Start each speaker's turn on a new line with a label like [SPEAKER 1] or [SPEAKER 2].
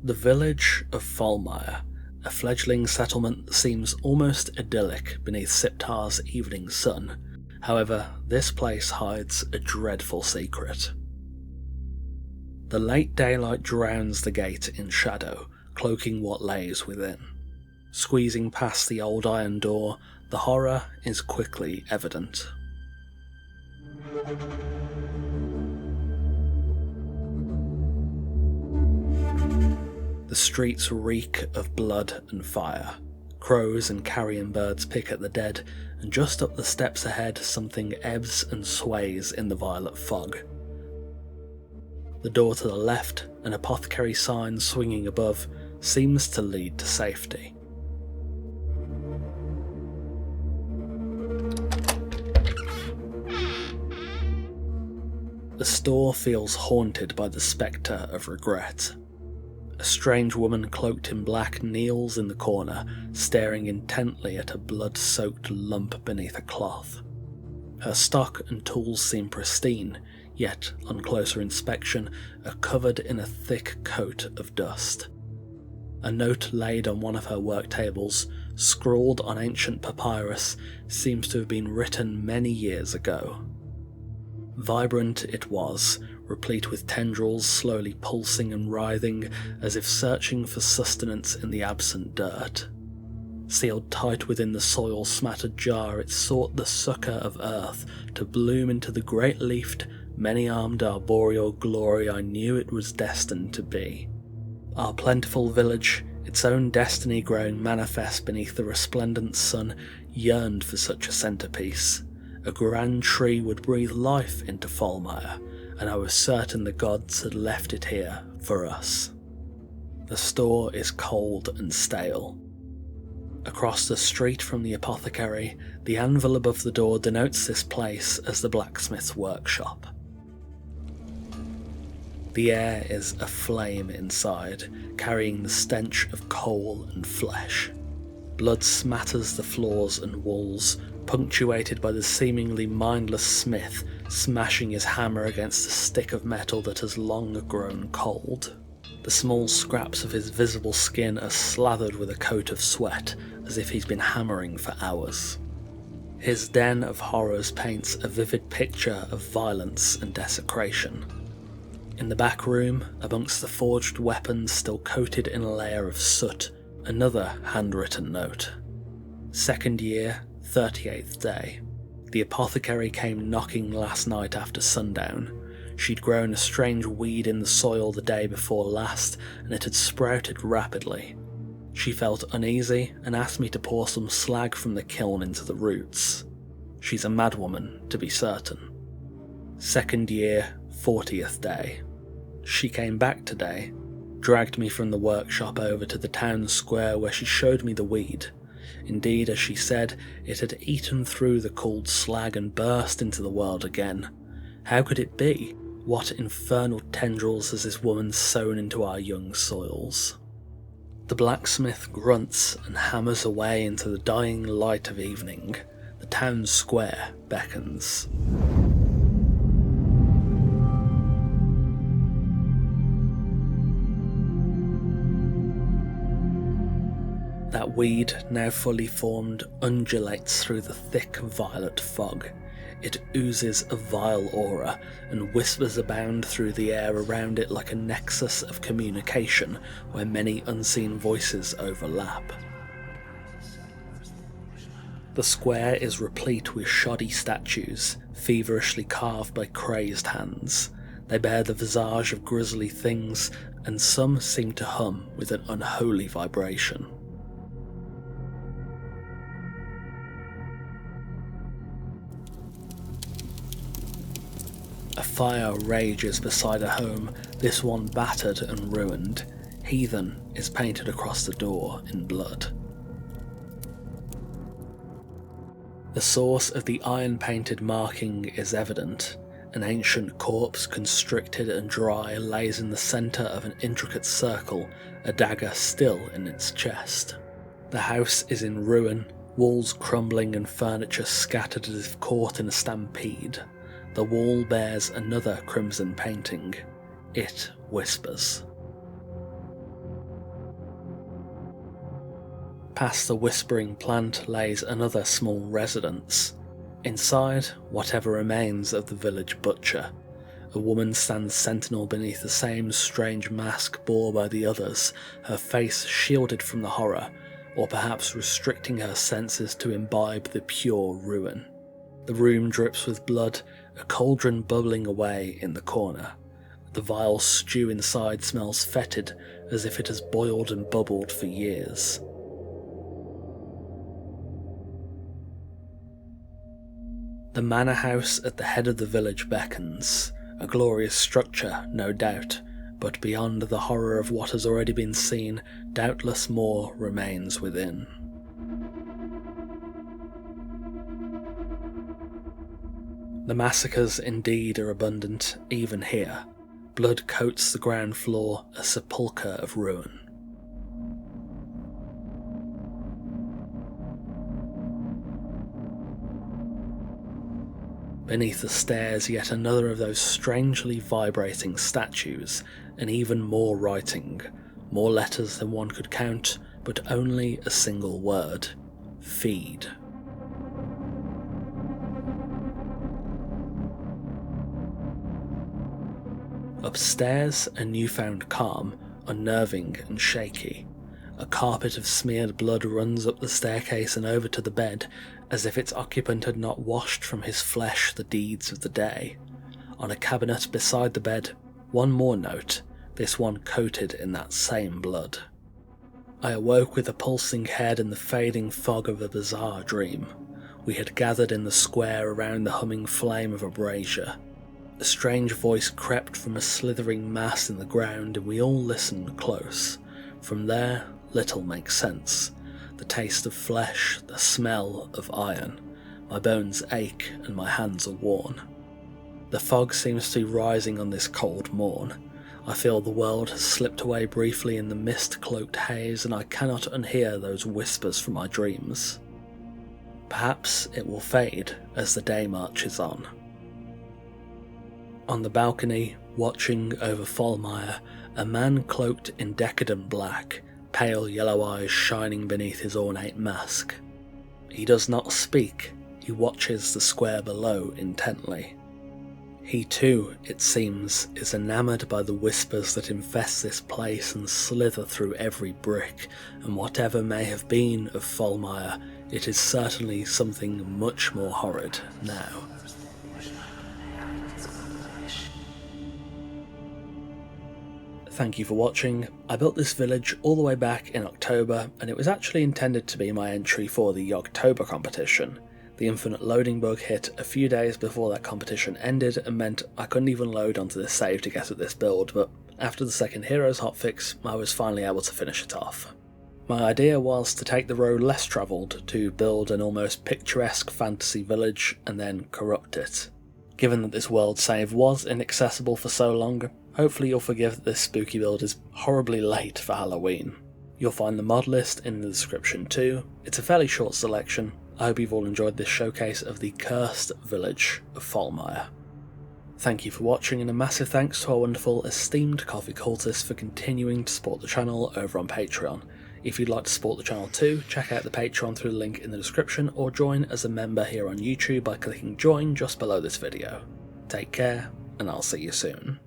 [SPEAKER 1] The village of Folmeyer, a fledgling settlement that seems almost idyllic beneath Siptar's evening sun. However, this place hides a dreadful secret. The late daylight drowns the gate in shadow, cloaking what lays within. Squeezing past the old iron door, the horror is quickly evident. The streets reek of blood and fire. Crows and carrion birds pick at the dead, and just up the steps ahead something ebbs and sways in the violet fog. The door to the left, an apothecary sign swinging above, seems to lead to safety. The store feels haunted by the spectre of regret. A strange woman cloaked in black kneels in the corner, staring intently at a blood-soaked lump beneath a cloth. Her stock and tools seem pristine, yet, on closer inspection, are covered in a thick coat of dust. A note laid on one of her work tables, scrawled on ancient papyrus, seems to have been written many years ago. Vibrant it was, replete with tendrils slowly pulsing and writhing as if searching for sustenance in the absent dirt. Sealed tight within the soil-smattered jar, it sought the succour of earth to bloom into the great-leafed, many-armed arboreal glory I knew it was destined to be. Our plentiful village, its own destiny growing manifest beneath the resplendent sun, yearned for such a centrepiece. A grand tree would breathe life into Folmeyer, and I was certain the gods had left it here for us. The store is cold and stale. Across the street from the apothecary, the anvil above the door denotes this place as the blacksmith's workshop. The air is aflame inside, carrying the stench of coal and flesh. Blood smatters the floors and walls, punctuated by the seemingly mindless smith smashing his hammer against a stick of metal that has long grown cold. The small scraps of his visible skin are slathered with a coat of sweat, as if he's been hammering for hours. His den of horrors paints a vivid picture of violence and desecration. In the back room, amongst the forged weapons still coated in a layer of soot, another handwritten note. 2nd year, 38th day. The apothecary came knocking last night after sundown. She'd grown a strange weed in the soil the day before last, and it had sprouted rapidly. She felt uneasy and asked me to pour some slag from the kiln into the roots. She's a madwoman, to be certain. 2nd year, 40th day. She came back today, dragged me from the workshop over to the town square where she showed me the weed. Indeed, as she said, it had eaten through the cooled slag and burst into the world again. How could it be? What infernal tendrils has this woman sown into our young soils? The blacksmith grunts and hammers away into the dying light of evening. The town square beckons. That weed, now fully formed, undulates through the thick violet fog. It oozes a vile aura, and whispers abound through the air around it like a nexus of communication where many unseen voices overlap. The square is replete with shoddy statues, feverishly carved by crazed hands. They bear the visage of grisly things, and some seem to hum with an unholy vibration. A fire rages beside a home, this one battered and ruined. Heathen is painted across the door in blood. The source of the iron-painted marking is evident. An ancient corpse, constricted and dry, lays in the centre of an intricate circle, a dagger still in its chest. The house is in ruin, walls crumbling and furniture scattered as if caught in a stampede. The wall bears another crimson painting. It whispers. past the whispering plant lays another small residence. Inside, whatever remains of the village butcher. A woman stands sentinel beneath the same strange mask bore by the others, her face shielded from the horror, or perhaps restricting her senses to imbibe the pure ruin. The room drips with blood, a cauldron bubbling away in the corner. The vile stew inside smells fetid, as if it has boiled and bubbled for years. The manor house at the head of the village beckons, a glorious structure, no doubt, but beyond the horror of what has already been seen, doubtless more remains within. The massacres indeed are abundant, even here. Blood coats the ground floor, a sepulchre of ruin. Beneath the stairs, yet another of those strangely vibrating statues, and even more writing, more letters than one could count, but only a single word: feed. Upstairs, a newfound calm, unnerving and shaky. A carpet of smeared blood runs up the staircase and over to the bed, as if its occupant had not washed from his flesh the deeds of the day. On a cabinet beside the bed, one more note, this one coated in that same blood. I awoke with a pulsing head and the fading fog of a bizarre dream. We had gathered in the square around the humming flame of a brazier. A strange voice crept from a slithering mass in the ground, and we all listened close. From there, little makes sense. The taste of flesh, the smell of iron. My bones ache and my hands are worn. The fog seems to be rising on this cold morn. I feel the world has slipped away briefly in the mist-cloaked haze, and I cannot unhear those whispers from my dreams. Perhaps it will fade as the day marches on. On the balcony, watching over Folmeyer, a man cloaked in decadent black, pale yellow eyes shining beneath his ornate mask. He does not speak, he watches the square below intently. He too, it seems, is enamoured by the whispers that infest this place and slither through every brick, and whatever may have been of Folmeyer, it is certainly something much more horrid now. Thank you for watching. I built this village all the way back in October, and it was actually intended to be my entry for the Yogtober competition. The infinite loading bug hit a few days before that competition ended and meant I couldn't even load onto this save to get at this build, but after the second Heroes hotfix, I was finally able to finish it off. My idea was to take the road less travelled to build an almost picturesque fantasy village and then corrupt it. Given that this world save was inaccessible for so long, hopefully you'll forgive that this spooky build is horribly late for Halloween. You'll find the mod list in the description too. It's a fairly short selection. I hope you've all enjoyed this showcase of the Cursed Village of Folmeyer. Thank you for watching, and a massive thanks to our wonderful esteemed coffee cultists for continuing to support the channel over on Patreon. If you'd like to support the channel too, check out the Patreon through the link in the description, or join as a member here on YouTube by clicking join just below this video. Take care, and I'll see you soon.